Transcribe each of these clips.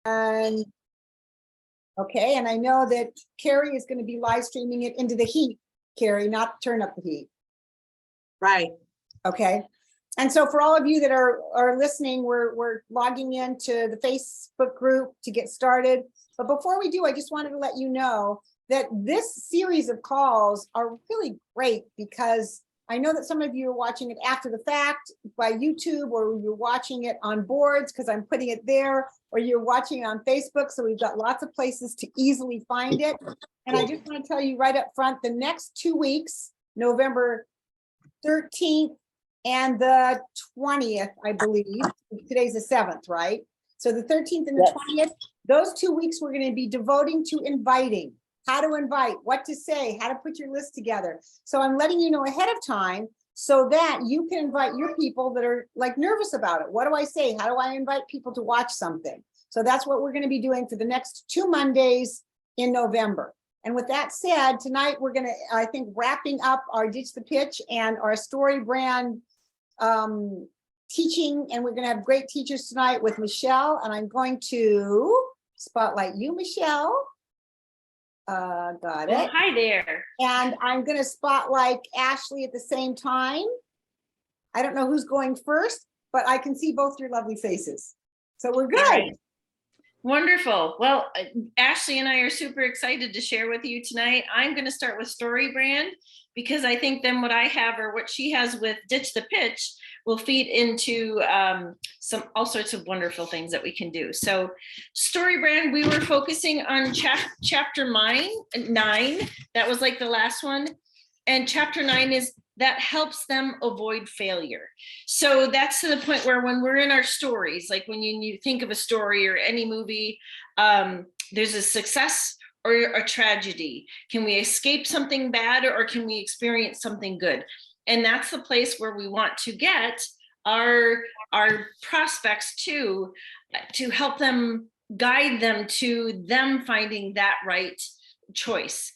And okay, and I know that Carrie is going to be live streaming it into the heat, Carrie, not turn up the heat. Right. Okay. And so for all of you that are listening, we're logging into the Facebook group to get started. But before we do, I just wanted to let you know that this series of calls are really great because I know that some of you are watching it after the fact by YouTube, or you're watching it on boards because I'm putting it there, or you're watching it on Facebook. So we've got lots of places to easily find it. And I just want to tell you right up front, the next 2 weeks, November 13th and the 20th, I believe. Today's the 7th, right? So the 13th and the 20th, those 2 weeks we're going to be devoting to inviting, how to invite, what to say, how to put your list together. So I'm letting you know ahead of time so that you can invite your people that are like nervous about it. What do I say? How do I invite people to watch something? So that's what we're going to be doing for the next 2 Mondays in November. And with that said, tonight we're going to, I think, wrapping up our Ditch the Pitch and our story brand teaching. And we're going to have great teachers tonight with Michelle. And I'm going to spotlight you, Michelle. Got it. Well, hi there. And I'm going to spotlight Ashley at the same time. I don't know who's going first, but I can see both your lovely faces. So we're good. Right. Wonderful. Well, Ashley and I are super excited to share with you tonight. I'm going to start with Story Brand because I think then what I have or what she has with Ditch the Pitch will feed into all sorts of wonderful things that we can do. So Story Brand, we were focusing on chapter 9. That was like the last one. And chapter 9 is that helps them avoid failure. So that's to the point where when we're in our stories, like when you think of a story or any movie, there's a success or a tragedy. Can we escape something bad or can we experience something good? And that's the place where we want to get our prospects to help them, guide them to them finding that right choice.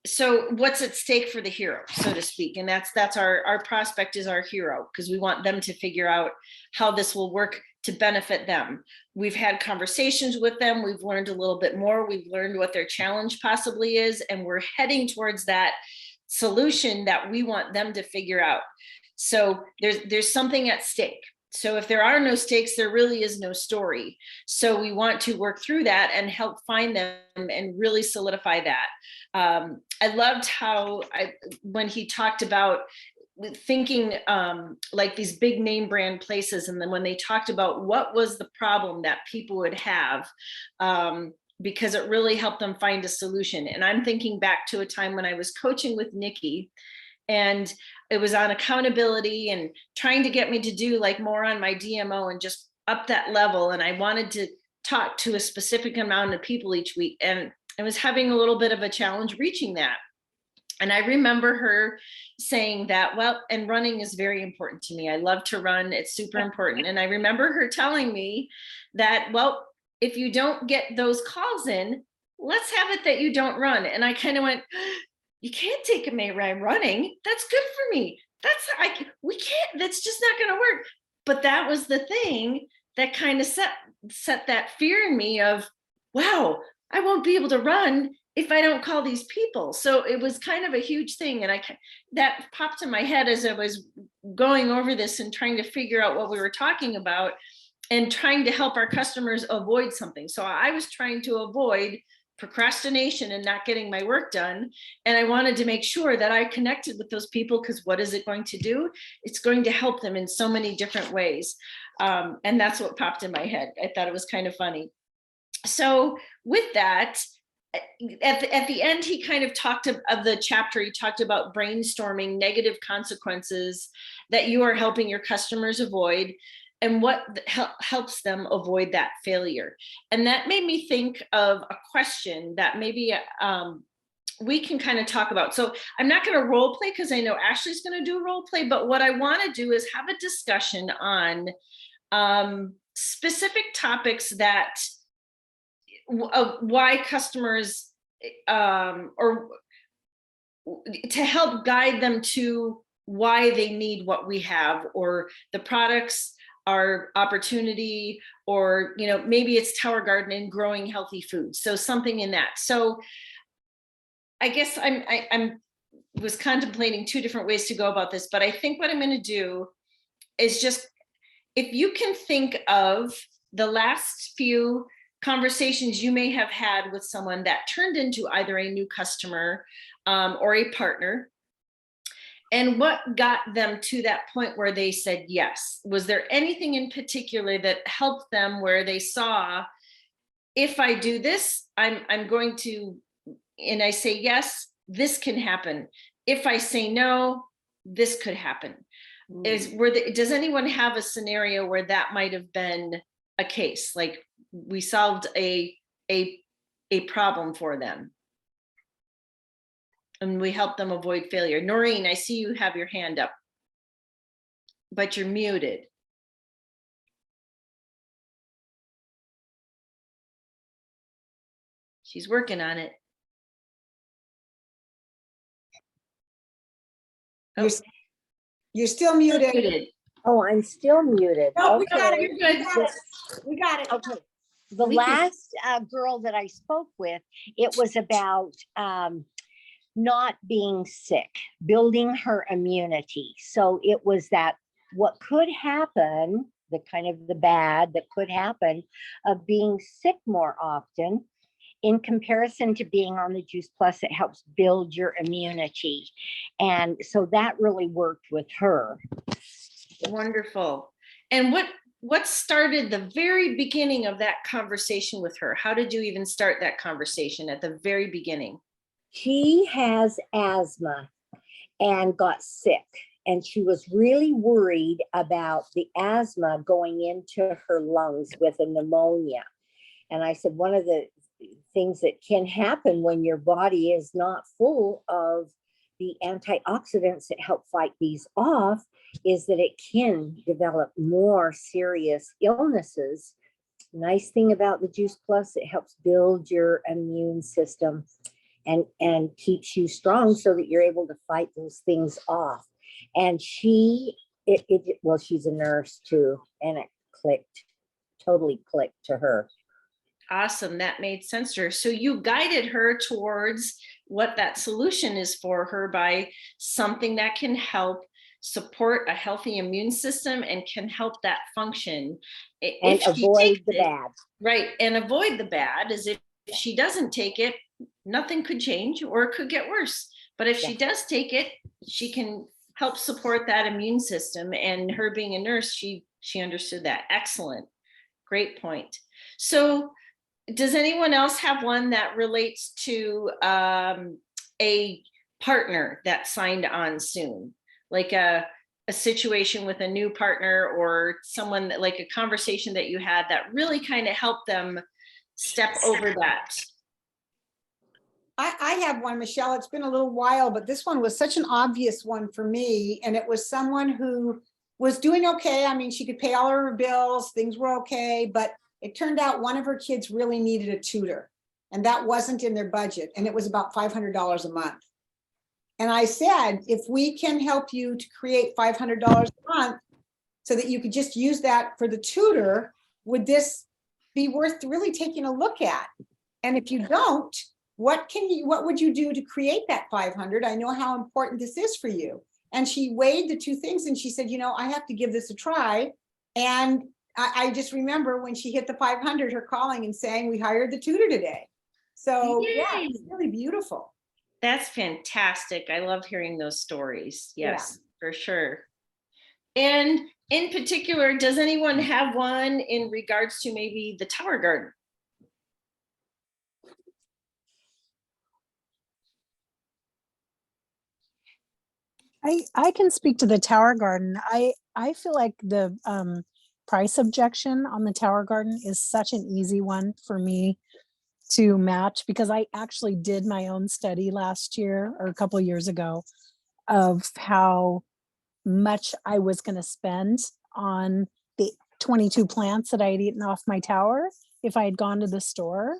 So what's at stake for the hero, so to speak? And that's our prospect is our hero, because we want them to figure out how this will work to benefit them. We've had conversations with them. We've learned a little bit more. We've learned what their challenge possibly is, and we're heading towards that solution that we want them to figure out. So there's something at stake. So if there are no stakes, there really is no story. So we want to work through that and help find them and really solidify that. I loved how when he talked about thinking like these big name brand places, and then when they talked about what was the problem that people would have, because it really helped them find a solution. And I'm thinking back to a time when I was coaching with Nikki, and it was on accountability and trying to get me to do like more on my DMO and just up that level. And I wanted to talk to a specific amount of people each week. And I was having a little bit of a challenge reaching that. And I remember her saying that, well, and running is very important to me. I love to run. It's super important. And I remember her telling me that, well, if you don't get those calls in, let's have it that you don't run. And I kind of went, you can't take a May running. That's good for me. We can't, that's just not going to work. But that was the thing that kind of set that fear in me of, wow, I won't be able to run if I don't call these people. So it was kind of a huge thing. And that popped in my head as I was going over this and trying to figure out what we were talking about and trying to help our customers avoid something. So I was trying to avoid procrastination and not getting my work done. And I wanted to make sure that I connected with those people, because what is it going to do? It's going to help them in so many different ways. And that's what popped in my head. I thought it was kind of funny. So with that, at the end, he kind of talked of the chapter, he talked about brainstorming negative consequences that you are helping your customers avoid, and what helps them avoid that failure. And that made me think of a question that maybe we can kind of talk about. So I'm not going to role play because I know Ashley's going to do role play, but what I want to do is have a discussion on specific topics that why customers or to help guide them to why they need what we have, or the products our opportunity, or, you know, maybe it's Tower Garden and growing healthy foods. So something in that. So I guess I'm was contemplating two different ways to go about this, but I think what I'm going to do is just, if you can think of the last few conversations you may have had with someone that turned into either a new customer or a partner, and what got them to that point where they said yes. Was there anything in particular that helped them where they saw, if I do this, I'm going to, and I say yes, this can happen. If I say no, this could happen. Does anyone have a scenario where that might have been a case, like we solved a problem for them and we helped them avoid failure? Noreen, I see you have your hand up, but you're muted. She's working on it. You're, you're still muted. Muted. Oh, I'm still muted. No, we Okay. got it. You're We good. got it. We got it. Okay. The We can- last girl that I spoke with, it was about not being sick, building her immunity. So it was that what could happen, the kind of the bad that could happen of being sick more often, in comparison to being on the Juice Plus, it helps build your immunity. And so that really worked with her. Wonderful. And what started the very beginning of that conversation with her? How did you even start that conversation at the very beginning? She has asthma and got sick, and she was really worried about the asthma going into her lungs with a pneumonia. And I said, one of the things that can happen when your body is not full of the antioxidants that help fight these off is that it can develop more serious illnesses. Nice thing about the Juice Plus, it helps build your immune system and keeps you strong so that you're able to fight those things off. And she's a nurse too, and it totally clicked to her. Awesome. That made sense to her. So you guided her towards what that solution is for her by something that can help support a healthy immune system and can help that function. And avoid the bad. Right. And avoid the bad, as if she doesn't take it, nothing could change or it could get worse. But if she does take it, she can help support that immune system. And her being a nurse, she understood that. Excellent. Great point. So does anyone else have one that relates to a partner that signed on soon? Like a situation with a new partner, or someone that, like a conversation that you had that really kind of helped them step over that? I have one, Michelle. It's been a little while, but this one was such an obvious one for me. And it was someone who was doing okay. I mean, she could pay all her bills, things were okay, but it turned out one of her kids really needed a tutor, and that wasn't in their budget. And it was about $500 a month. And I said, if we can help you to create $500 a month so that you could just use that for the tutor, would this be worth really taking a look at? And if you don't, what would you do to create that 500? I know how important this is for you. And she weighed the two things and she said, you know, I have to give this a try. And I just remember when she hit the 500, her calling and saying, we hired the tutor today. So Yay. yeah, it's really beautiful. That's fantastic. I love hearing those stories. Yes, for sure. And in particular, does anyone have one in regards to maybe the Tower Garden? I can speak to the Tower Garden. I feel like the price objection on the Tower Garden is such an easy one for me to match, because I actually did my own study last year or a couple of years ago of how much I was going to spend on the 22 plants that I had eaten off my tower if I had gone to the store.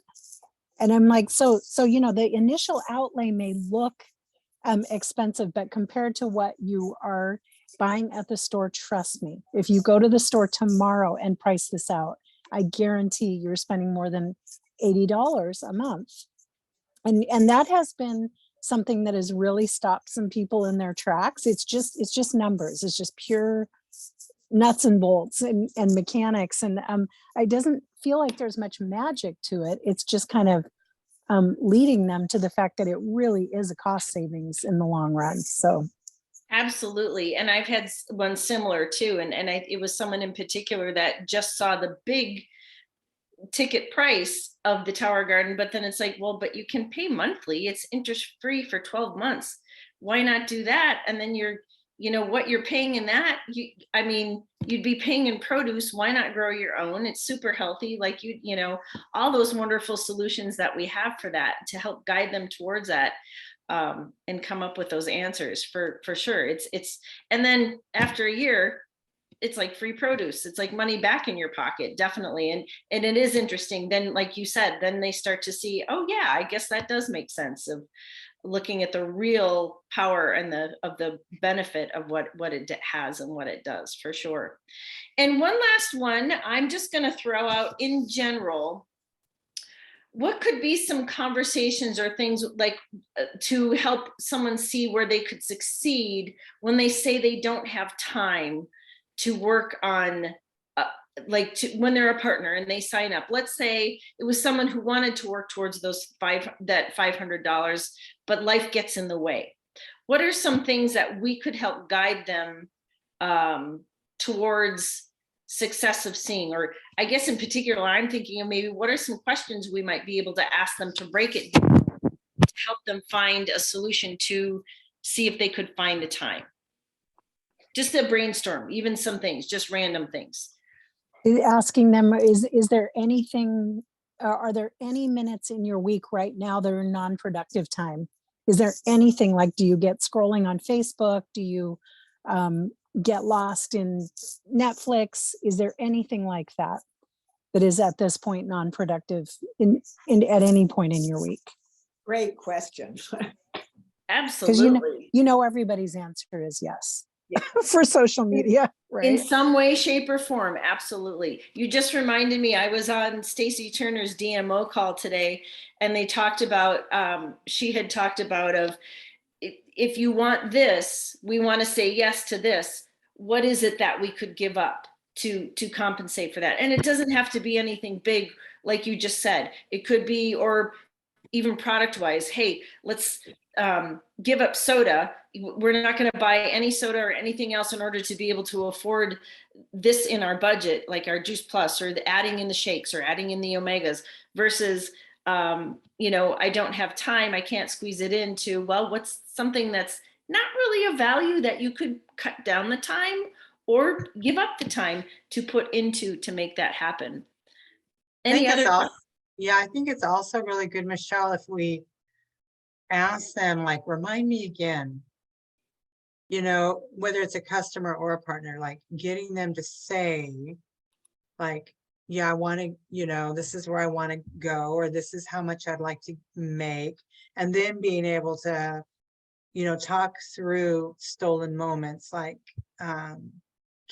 And I'm like, so you know, the initial outlay may look expensive, but compared to what you are buying at the store, trust me, if you go to the store tomorrow and price this out, I guarantee you're spending more than $80 a month. And that has been something that has really stopped some people in their tracks. It's just numbers. It's just pure nuts and bolts and mechanics. And it doesn't feel like there's much magic to it. It's just kind of leading them to the fact that it really is a cost savings in the long run. So absolutely. And I've had one similar too. And it was someone in particular that just saw the big ticket price of the Tower Garden, but then it's like, well, but you can pay monthly. It's interest free for 12 months. Why not do that? And then what you're paying in that, you'd be paying in produce. Why not grow your own? It's super healthy. Like all those wonderful solutions that we have for that to help guide them towards that. And come up with those answers for sure. And then after a year, it's like free produce. It's like money back in your pocket, definitely. And it is interesting. Then, like you said, then they start to see, oh yeah, I guess that does make sense of looking at the real power and the benefit of what it has and what it does, for sure. And one last one, I'm just going to throw out in general, what could be some conversations or things like to help someone see where they could succeed when they say they don't have time to work on when they're a partner and they sign up? Let's say it was someone who wanted to work towards that $500, but life gets in the way. What are some things that we could help guide them towards success of seeing? Or I guess in particular, I'm thinking of maybe what are some questions we might be able to ask them to break it down, to help them find a solution to see if they could find the time. Just a brainstorm, even some things, just random things. Asking them, is there anything, are there any minutes in your week right now that are non-productive time? Is there anything like, do you get scrolling on Facebook? Do you get lost in Netflix? Is there anything like that that is at this point non-productive at any point in your week? Great question. Absolutely. Because everybody's answer is yes. For social media, right? In some way, shape, or form, absolutely. You just reminded me, I was on Stacey Turner's DMO call today, and they talked about, she had talked about if you want this, we want to say yes to this. What is it that we could give up to compensate for that? And it doesn't have to be anything big, like you just said. It could be, or even product wise, hey, let's give up soda. We're not going to buy any soda or anything else in order to be able to afford this in our budget, like our Juice Plus or adding in the shakes or adding in the omegas versus, I don't have time. I can't squeeze it into, well, what's something that's not really a value that you could cut down the time or give up the time to put into to make that happen. Any other? I think it's also really good, Michelle, if we ask them, like, remind me again, whether it's a customer or a partner, like getting them to say, like, yeah, I want to, this is where I want to go, or this is how much I'd like to make. And then being able to, talk through stolen moments, like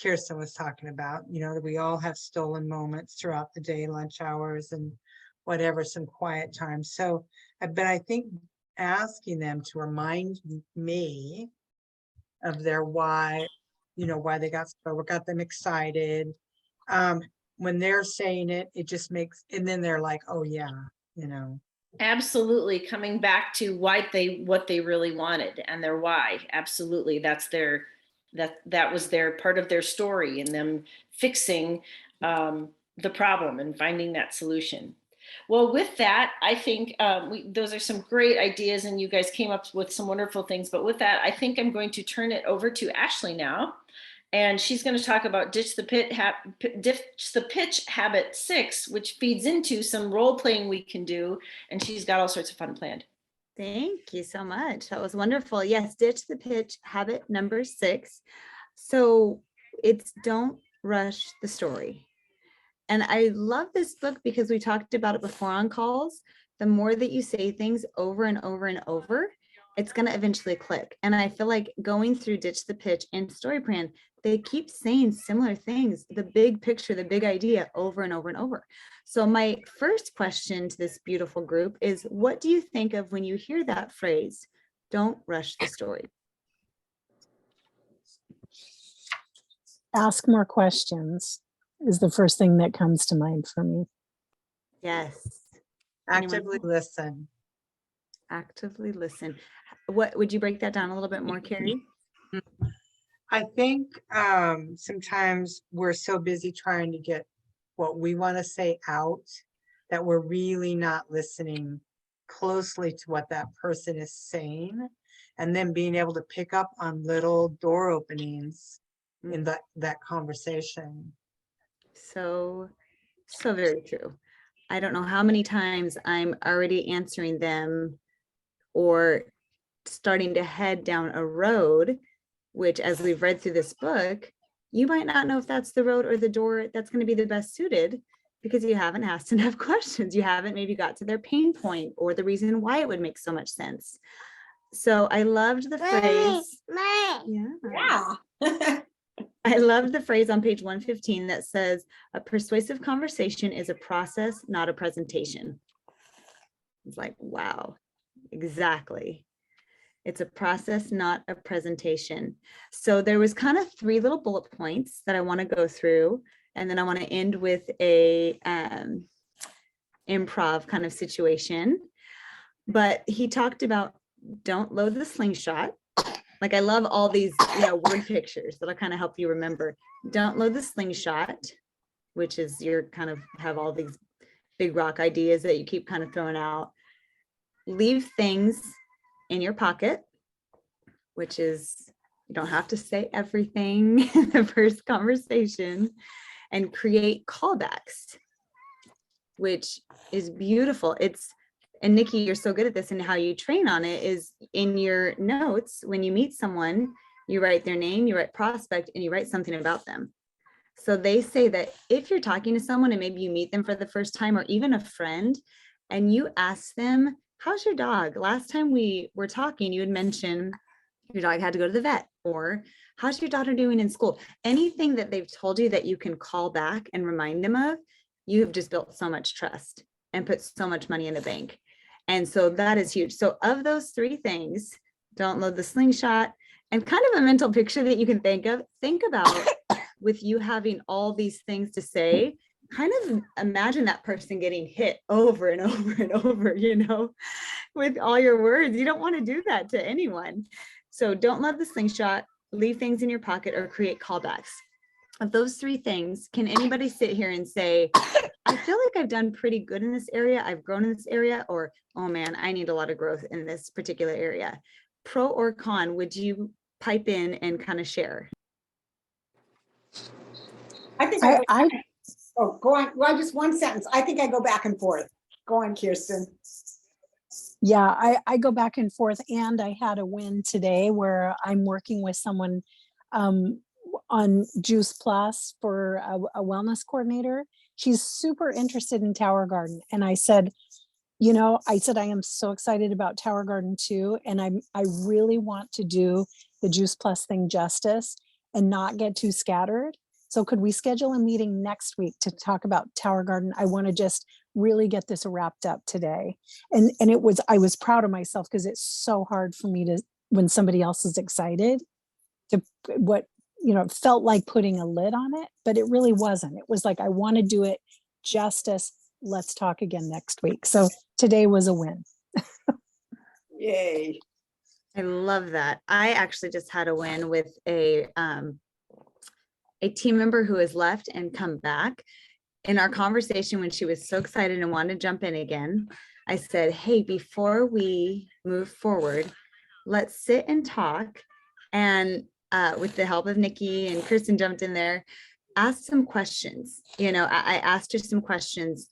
Kirsten was talking about, that we all have stolen moments throughout the day, lunch hours and whatever, some quiet time. So, but I think asking them to remind me of their why, why they got them excited. When they're saying it, it just makes, and then they're like, oh yeah, Absolutely. Coming back to what they really wanted and their why. Absolutely. That's that was their part of their story and them fixing the problem and finding that solution. Well, with that, I think those are some great ideas and you guys came up with some wonderful things. But with that, I think I'm going to turn it over to Ashley now. And she's going to talk about Ditch the Pitch Habit 6, which feeds into some role playing we can do. And she's got all sorts of fun planned. Thank you so much. That was wonderful. Yes, Ditch the Pitch Habit number 6. So it's don't rush the story. And I love this book because we talked about it before on calls. The more that you say things over and over and over, it's going to eventually click. And I feel like going through Ditch the Pitch and Story Brand, they keep saying similar things, the big picture, the big idea over and over and over. So my first question to this beautiful group is, what do you think of when you hear that phrase, don't rush the story? Ask more questions is the first thing that comes to mind for me. Yes. Anyone Actively else? listen. Actively listen. What would you break that down a little bit more, Carrie? I think sometimes we're so busy trying to get what we want to say out that we're really not listening closely to what that person is saying, and then being able to pick up on little door openings in that conversation. So very true. I don't know how many times I'm already answering them or starting to head down a road, which, as we've read through this book, you might not know if that's the road or the door that's going to be the best suited, because you haven't asked enough questions. You haven't maybe got to their pain point or the reason why it would make so much sense. So I loved the phrase. Yeah. I love the phrase on page 115 that says, a persuasive conversation is a process, not a presentation. It's like, wow, exactly. It's a process, not a presentation. So there was kind of 3 little bullet points that I want to go through. And then I want to end with a improv kind of situation. But he talked about, don't load the slingshot. Like, I love all these, word pictures that'll kind of help you remember. Don't load the slingshot, which is you're kind of have all these big rock ideas that you keep kind of throwing out. Leave things in your pocket, which is, you don't have to say everything in the first conversation, and create callbacks, which is beautiful. And Nikki, you're so good at this, and how you train on it is in your notes. When you meet someone, you write their name, you write prospect, and you write something about them. So they say that if you're talking to someone and maybe you meet them for the first time, or even a friend, and you ask them, how's your dog? Last time we were talking, you had mentioned your dog had to go to the vet, or how's your daughter doing in school? Anything that they've told you that you can call back and remind them of, you have just built so much trust and put so much money in the bank. And so that is huge. So of those 3 things, don't load the slingshot, and kind of a mental picture that you can think about with you having all these things to say, kind of imagine that person getting hit over and over and over, with all your words. You don't want to do that to anyone. So don't load the slingshot, leave things in your pocket, or create callbacks. Of those 3 things, can anybody sit here and say, I feel like I've done pretty good in this area, I've grown in this area, or, oh man, I need a lot of growth in this particular area? Pro or con, would you pipe in and kind of share? I think go on. Well, just one sentence. I think I go back and forth. Go on, Kirsten. Yeah, I go back and forth, and I had a win today where I'm working with someone on Juice Plus for a wellness coordinator. She's super interested in Tower Garden. And I said, I am so excited about Tower Garden too. And I really want to do the Juice Plus thing justice and not get too scattered. So could we schedule a meeting next week to talk about Tower Garden? I want to just really get this wrapped up today. And I was proud of myself, because it's so hard for me to, when somebody else is excited, to it felt like putting a lid on it, but it really wasn't. It was like, I want to do it justice. Let's talk again next week. So today was a win. Yay. I love that. I actually just had a win with a team member who has left and come back. In our conversation, when she was so excited and wanted to jump in again, I said, hey, before we move forward, let's sit and talk. And with the help of Nikki and Kristen jumped in there, ask some questions. I asked her some questions.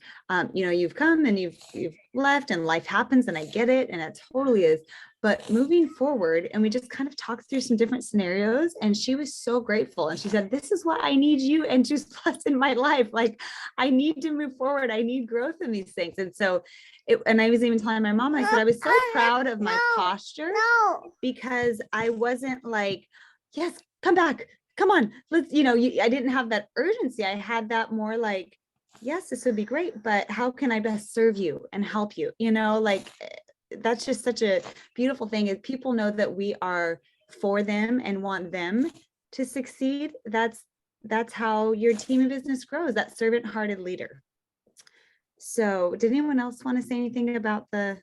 You've come and you've left and life happens and I get it and it totally is. But moving forward, and we just kind of talked through some different scenarios and she was so grateful. And she said, this is what I need you and Juice Plus in my life. Like I need to move forward. I need growth in these things. And so and I was even telling my mom, I said, I was so proud of my posture because I wasn't like, yes, come back. Come on, let's, I didn't have that urgency. I had that more like, yes, this would be great, but how can I best serve you and help you? That's just such a beautiful thing is people know that we are for them and want them to succeed. That's how your team of business grows, that servant-hearted leader. So did anyone else want to say anything about the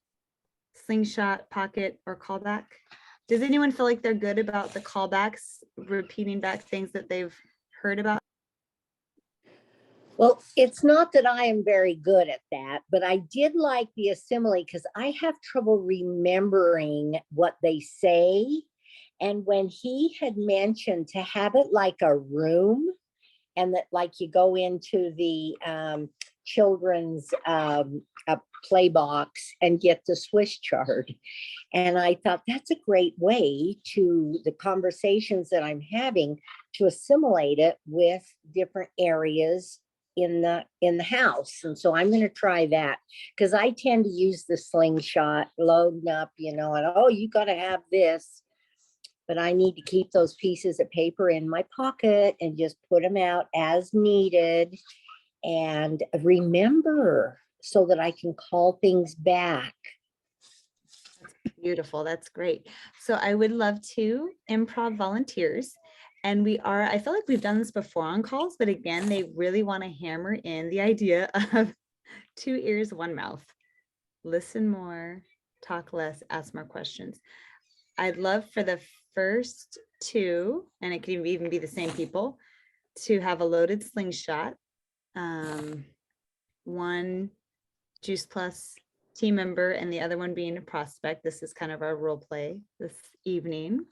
slingshot, pocket, or callback? Does anyone feel like they're good about the callbacks, repeating back things that they've heard about? Well, it's not that I am very good at that, but I did like the assimile because I have trouble remembering what they say. And when he had mentioned to have it like a room and that like you go into the children's play box and get the Swiss chart. And I thought that's a great way to the conversations that I'm having to assimilate it with different areas in the house. And so I'm going to try that because I tend to use the slingshot, loading up, and oh, you got to have this. But I need to keep those pieces of paper in my pocket and just put them out as needed and remember so that I can call things back. Beautiful. That's great. So I would love to improv volunteers. And I feel like we've done this before on calls, but again, they really want to hammer in the idea of 2 ears, 1 mouth. Listen more, talk less, ask more questions. I'd love for the first 2, and it can even be the same people, to have a loaded slingshot. 1 Juice Plus team member and the other one being a prospect. This is kind of our role play this evening.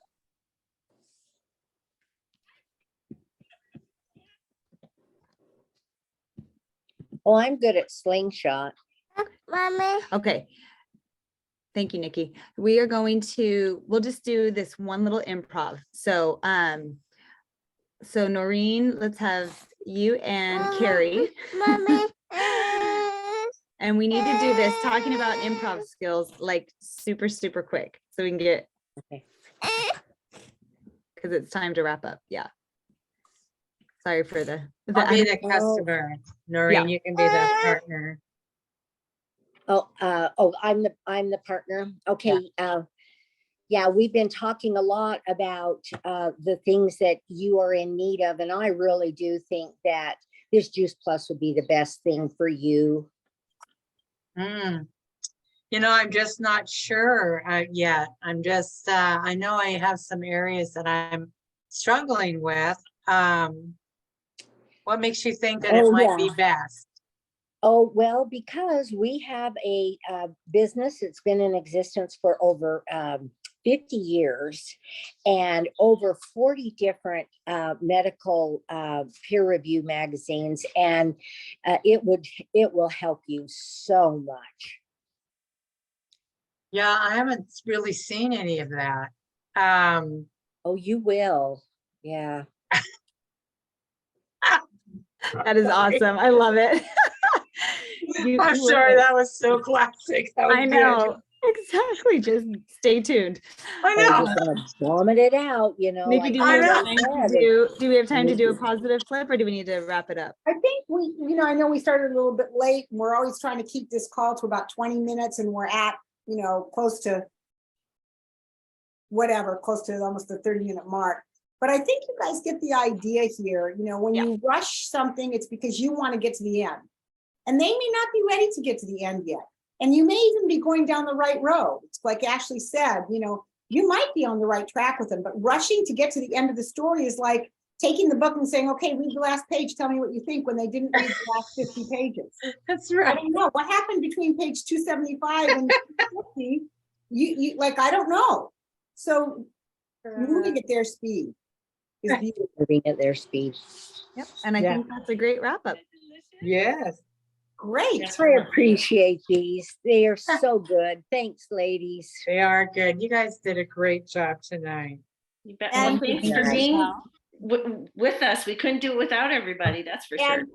Oh, I'm good at slingshot. Mommy. Okay. Thank you, Nikki. We'll just do this one little improv. So, so Noreen, let's have you and Carrie. Mommy. And we need to do this, talking about improv skills, like super, super quick. So we can get, Okay. because it's time to wrap up. Yeah. Sorry for I'll be the customer. Noreen, you can be the partner. I'm the partner. Okay. Yeah, we've been talking a lot about the things that you are in need of. And I really do think that this Juice Plus would be the best thing for you. I'm just not sure yet. I'm just, I know I have some areas that I'm struggling with. What makes you think that it might be best? Oh, well, because we have a business that's been in existence for over 50 years and over 40 different medical peer review magazines, and it will help you so much. Yeah, I haven't really seen any of that. Oh, you will. Yeah. That is awesome. I love it. I'm sorry, that was so classic. That was I know. Exactly. Just stay tuned. I know. Vomit it out, Nikki, do we have time to do a positive flip, or do we need to wrap it up? I think I know we started a little bit late and we're always trying to keep this call to about 20 minutes and we're at, close to almost the 30-minute mark. But I think you guys get the idea here. When you rush something, it's because you want to get to the end. And they may not be ready to get to the end yet. And you may even be going down the right road. It's like Ashley said, you might be on the right track with them, but rushing to get to the end of the story is like taking the book and saying, okay, read the last page, tell me what you think, when they didn't read the last 50 pages. That's right. I don't know what happened between page 275 and 250. You I don't know. So moving at their speed. is beautiful. Moving at their speed. Yep. And I Yeah. think that's a great wrap up. Yes. Great. I appreciate these. They are so good. Thanks, ladies. They are good. You guys did a great job tonight. You bet. And- Well, thanks for being with us. We couldn't do it without everybody, that's for sure. And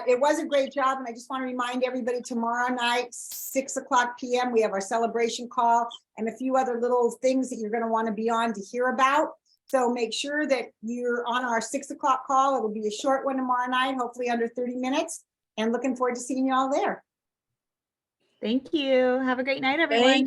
it was a great job, and I just want to remind everybody, tomorrow night, 6:00 PM, we have our celebration call and a few other little things that you're going to want to be on to hear about. So make sure that you're on our 6:00 call. It'll be a short one tomorrow night, hopefully under 30 minutes, and looking forward to seeing you all there. Thank you. Have a great night, everyone.